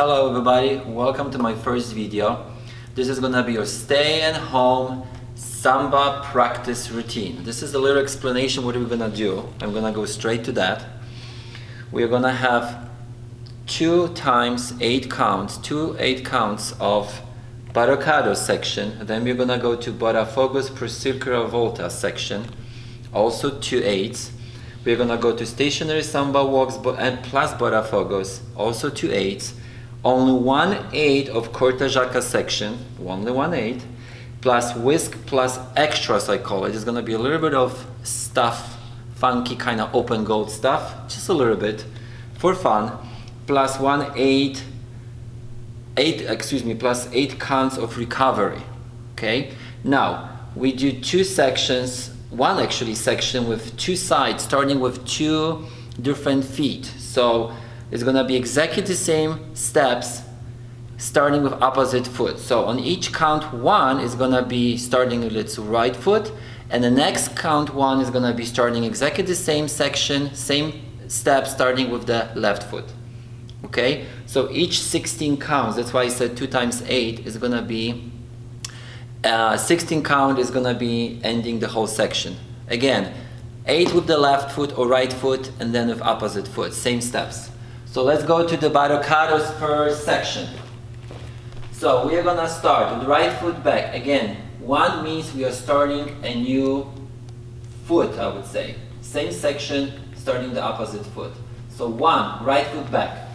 Hello everybody, welcome to my first video. This is gonna be your stay-at-home Samba practice routine. This is a little explanation what we're gonna do. I'm gonna go straight to that. We're gonna have 2 times 8 counts, 2 8 counts of Barricado section. Then we're gonna go to Barafogos per circular volta section, also 2 8s. We're gonna go to stationary Samba walks and plus Barafogos, also 2 8s. Only 1 8 of Corta-Jaca section, only 1 8, plus whisk plus extras I call it. It's gonna be a little bit of stuff, funky kind of open gold stuff, just a little bit for fun, plus 1 8, plus 8 counts of recovery. Okay, now we do 2 sections, one actually section with 2 sides, starting with 2 different feet. So it's gonna be exactly the same steps, starting with opposite foot. So on each count 1 is gonna be starting with its right foot, and the next count 1 is gonna be starting exactly the same section, same step, starting with the left foot. Okay, so each 16 counts, that's why I said 2 times 8 is gonna be 16 count is gonna be ending the whole section. Again, 8 with the left foot or right foot, and then with opposite foot, same steps. So let's go to the Barricados per section. So we are gonna start with right foot back. Again, 1 means we are starting a new foot, I would say. Same section, starting the opposite foot. So 1, right foot back.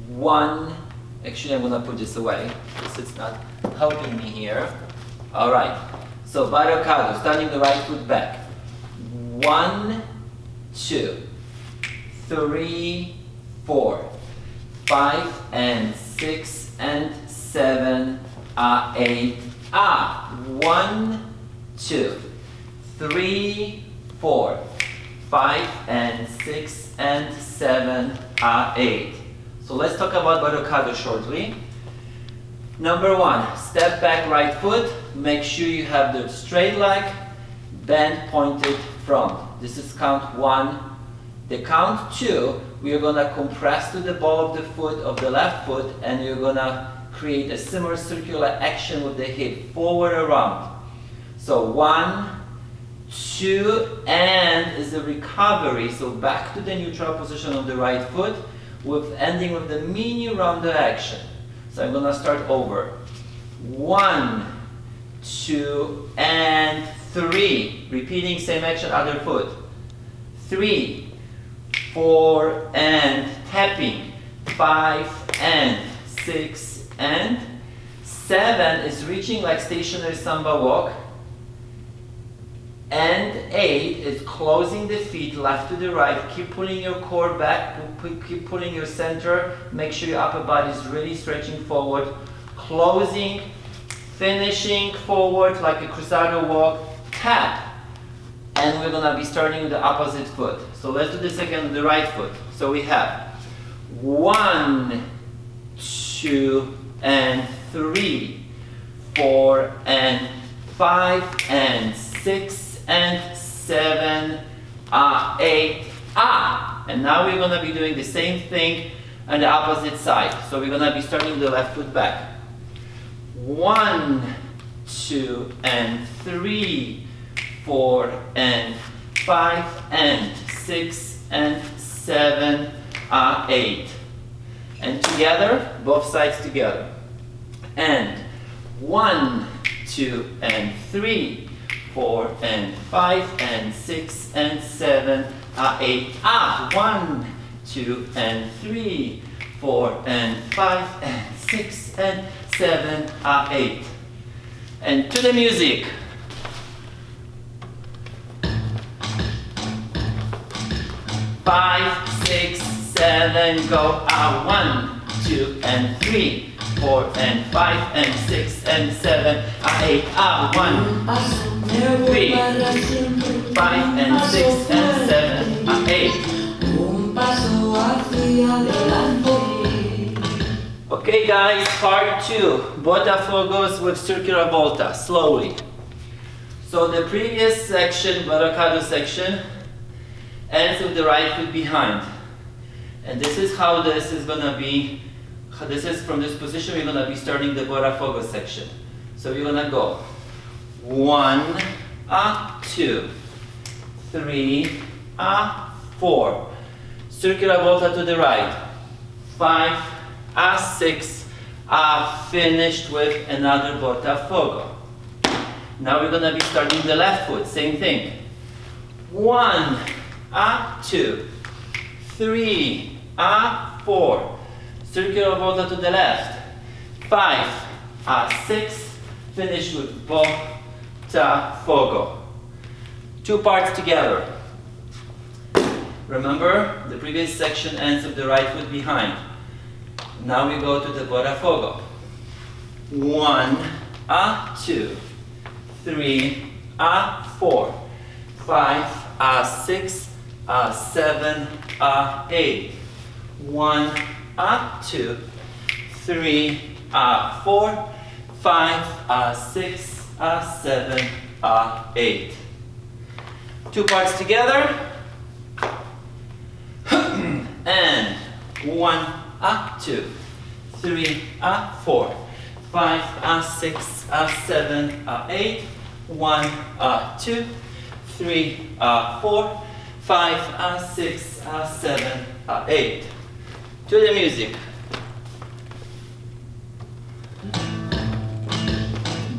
1, actually I'm gonna put this away because it's not helping me here. All right, so Barricado, starting the right foot back. 1, 2, 3, 4, 5, and 6, and 7, 8, 1, 2, 3, 4, 5, and 6, and 7, 8. So let's talk about Barricado shortly. Number 1, step back right foot. Make sure you have the straight leg, bend pointed front. This is count 1. The count 2, we are gonna compress to the ball of the foot of the left foot, and you're gonna create a similar circular action with the hip, forward around. So 1, 2, and is a recovery. So back to the neutral position of the right foot, with ending with the mini roundel action. So I'm gonna start over. 1, 2, and 3. Repeating same action, other foot. 3, 4, and tapping. 5, and 6, and 7 is reaching like stationary Samba walk. And 8 is closing the feet left to the right. Keep pulling your core back, keep pulling your center. Make sure your upper body is really stretching forward. Closing, finishing forward like a cruzado walk. Tap. And we're gonna be starting with the opposite foot. So let's do this again with the right foot. So we have 1, 2, and 3, 4, and 5, and 6, and 7, 8, And now we're gonna be doing the same thing on the opposite side. So we're gonna be starting with the left foot back. 1, 2, and 3, 4, and 5, and 6, and 7, 8. And together, both sides together. And 1, 2, and 3, 4, and 5, and 6, and 7, 8. 1, 2, and 3, 4, and 5, and 6, and 7, 8. And to the music. Five, 6, 7, go. 1, 2, and 3, 4, and 5, and 6, and 7, 8. 1, 3, 5, and 6, and 7, 8. Okay guys, part 2. Botafogos with circular volta, slowly. So the previous section, Barricado section, ends with the right foot behind. And this is how this is gonna be This is from this position, we're gonna be starting the Botafogo section. So we're gonna go 1, 2, 3, 4. Circular volta to the right. 5, 6, finished with another Botafogo. Now we're gonna be starting the left foot, same thing. 1, 2, 3, 4. Circular volta to the left. 5, 6, finish with Botafogo. 2 parts together. Remember, the previous section ends with the right foot behind. Now we go to the Botafogo. 1, 2, 3, 4, 5, 6, 7, 8. 1, 2, 3, 4, 5, 6, 7, 8. 2 parts together. And 1, 2, 3, 4, 5, 6, 7, 8. 1, 2, 3, 4, 5, 6, 7, 8. To the music.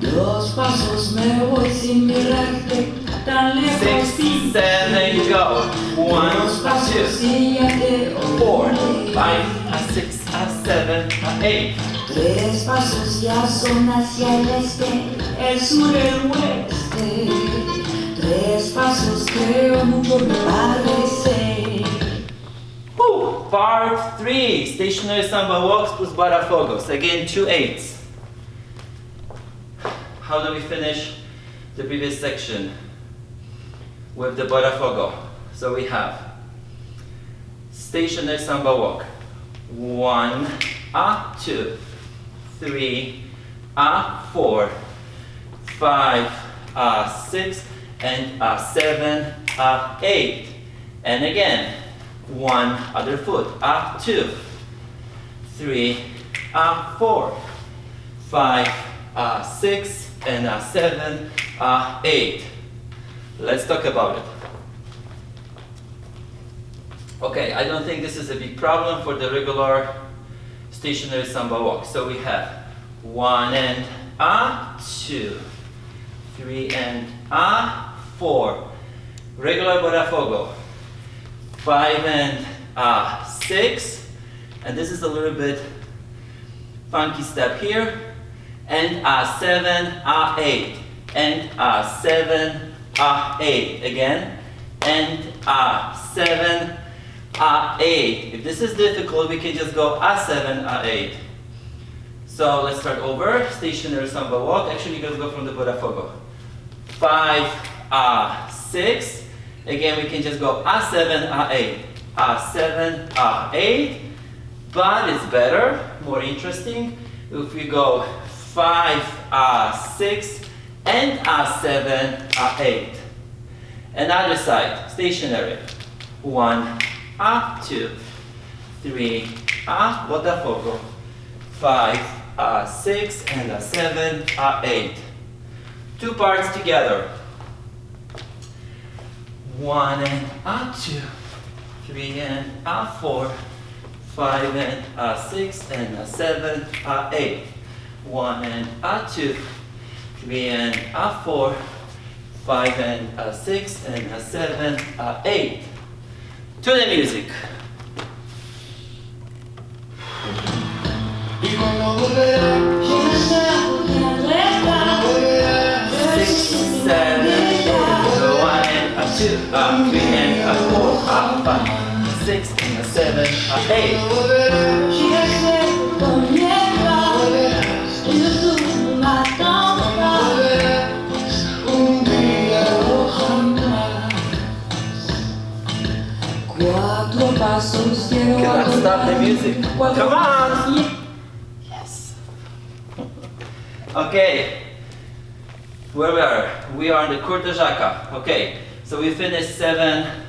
Dos pasos me voy sin mirarte, tan lejos 6, 7, go. 1, 2, 4, 5, 6, 7, 8. 3 pasos ya son hacia el este, el sur, el oeste. 3 pasos creo el mundo me parece. Part 3, stationary samba walks plus Botafogos. Again, 2 8s. How do we finish the previous section? With the Botafogo. So we have stationary samba walk. 1, 2, 3, 4, 5, 6, and 7, 8. And again, 1 other foot. 2, 3, 4, 5, 6, and 7, 8. Let's talk about it. Okay, I don't think this is a big problem for the regular stationary samba walk. So we have 1 and 2, 3 and 4. Regular Botafogo. 5 and 6. And this is a little bit funky step here. And 7, 8. And 7, 8 again. And 7, 8. If this is difficult, we can just go 7, 8. So let's start over. Stationary samba walk. Actually, let's go from the Botafogo. 5, 6. Again, we can just go 7, 8. 7, 8. But it's better, more interesting, if we go 5, 6, and 7, 8. Another side, stationary. 1, 2, 3, Botafogo. 5, 6, and 7, 8. 2 parts together. 1 and 2, 3 and 4, 5 and 6 and 7, 8. 1 and 2, 3 and 4, 5 and 6 and 7, 8. To the music. Six, 7, 1 and 2, 3 and 4, 5, 6 and 7, 8. Cannot stop the music. Come on! Yes. Okay. Where we are? We are in the Cour de Jacques. Okay. So we finished 7,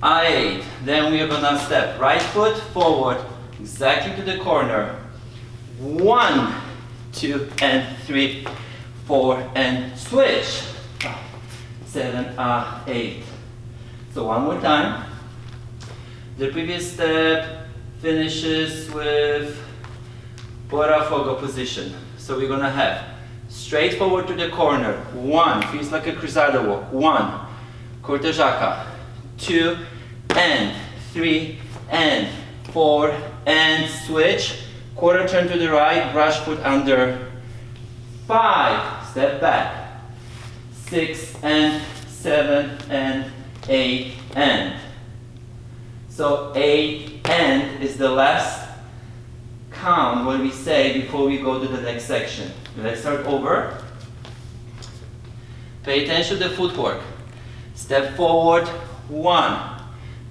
8. Then we are gonna step right foot forward, exactly to the corner. 1, 2, and 3, 4, and switch. 7, 8. So one more time. The previous step finishes with Borafogo position. So we're gonna have straight forward to the corner. 1, feels like a cruzado walk. 1, cortejaca. 2, and 3, and 4, and switch. Quarter turn to the right, brush foot under. 5, step back. 6, and 7, and 8, and. So 8, and is the last count what we say before we go to the next section. Let's start over. Pay attention to the footwork. Step forward, 1.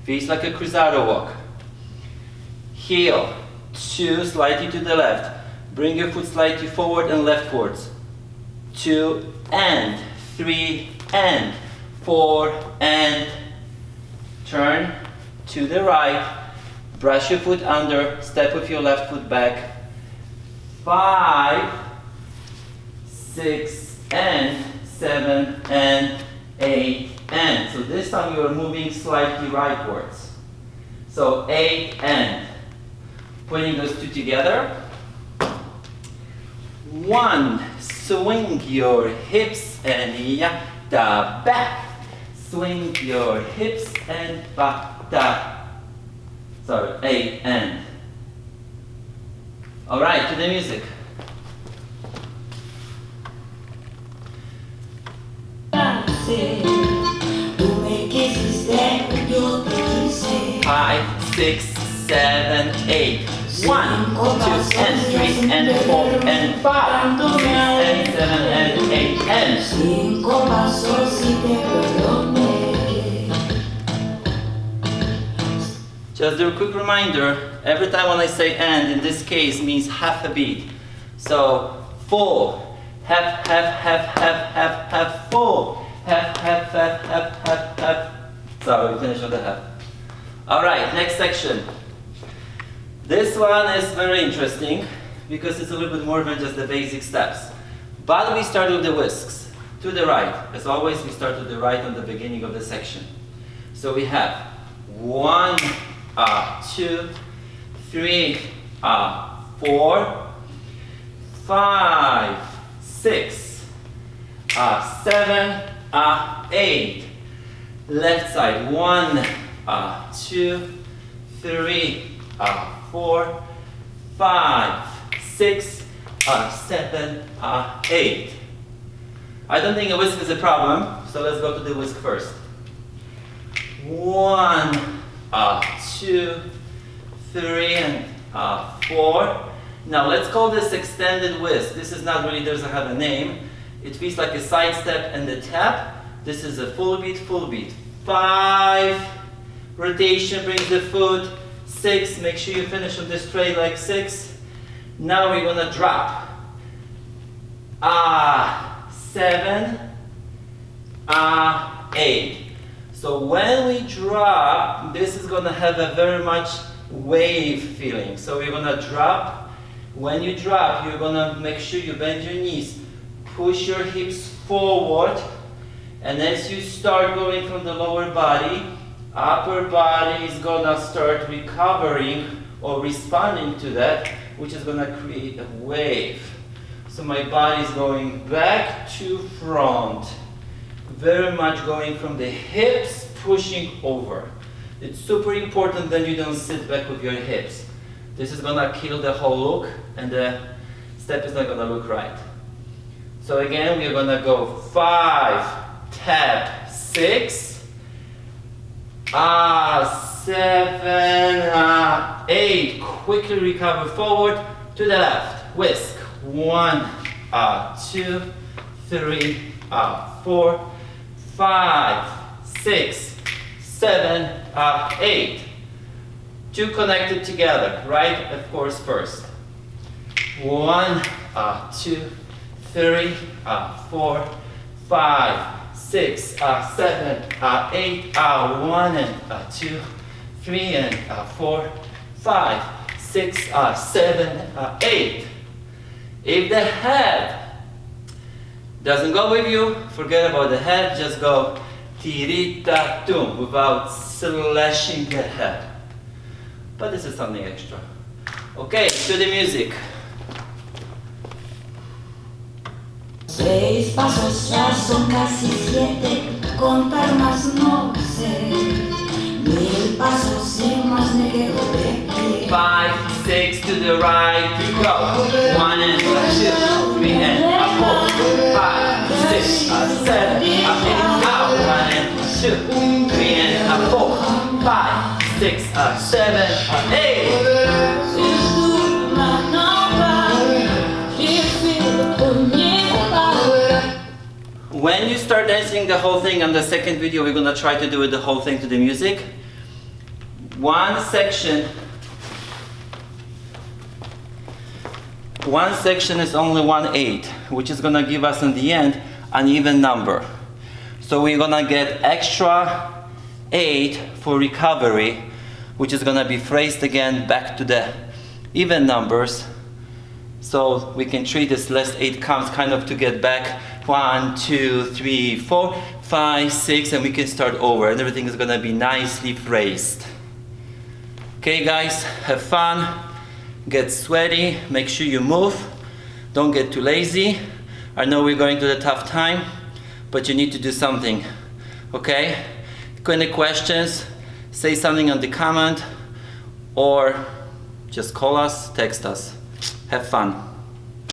Feels like a cruzado walk. Heel, 2, slightly to the left. Bring your foot slightly forward and leftwards. 2, and 3, and 4, and turn to the right. Brush your foot under, step with your left foot back. 5, 6, and 7, and 8, and. So this time you are moving slightly rightwards. So 8, and. Putting those two together. 1, swing your hips and yata back. Swing your hips and bata. Sorry, 8, and. All right, to the music. Five, 6, 7, 8. 1, 2, and 3, and 4, and 5, 6, and 7, and 8, and. Just a quick reminder, every time when I say and, in this case, means half a beat. So, full, half, full, half. Sorry, we finished with the half. Alright, next section. This one is very interesting because it's a little bit more than just the basic steps. But we start with the whisks. To the right. As always, we start to the right on the beginning of the section. So we have 1, 2, 3, 4, 5, 6, 7, 8. Left side, 1, 2, 3, 4, 5, 6, 7, 8. I don't think a whisk is a problem, so let's go to the whisk first. 1, 2, 3, and 4. Now let's call this extended whisk. This is not really, doesn't have a name. It feels like a side step and a tap. This is a full beat, 5. Rotation brings the foot. 6, make sure you finish on the straight leg. 6. Now we're gonna drop. 7, 8. So when we drop, this is gonna have a very much wave feeling. So we're gonna drop. When you drop, you're gonna make sure you bend your knees, push your hips forward, and as you start going from the lower body, upper body is gonna start recovering or responding to that, which is gonna create a wave. So my body is going back to front, very much going from the hips, pushing over. It's super important that you don't sit back with your hips. This is gonna kill the whole look, and the step is not gonna look right. So again, we're gonna go 5, tap, 6, 7, 8. Quickly recover forward to the left. Whisk. 1, 2, 3, 4, 5, 6, 7, 8. 2 connected together, right? Of course, first. 1, 2, 3, 4, 5, 6, 7, 8. 1 and 2, 3 and 4, 5, 6, 7, 8. If the head doesn't go with you, forget about the head, just go tirita-tum without slashing the head. But this is something extra. Okay, to the music. 6 pasos ya son casi 7, contar más no sé. 1000 pasos y más me quedo de pie. 5, 6 to the right, you go. 1 and 2, 3 and 4, 5, 6, 7, 8, go. 1 and 2, 3 and 4, 5, 6, 7, 8. When you start dancing the whole thing on the second video, we're gonna try to do it the whole thing to the music. One section is only 1/8, which is gonna give us in the end an even number. So we're gonna get extra 8 for recovery, which is gonna be phrased again back to the even numbers. So we can treat this last 8 counts kind of to get back 1, 2, 3, 4, 5, 6, and we can start over, and everything is gonna be nicely phrased. Okay guys, have fun, get sweaty, make sure you move, don't get too lazy. I know we're going through a tough time, but you need to do something, okay? Any questions, say something on the comment, or just call us, text us. Have fun.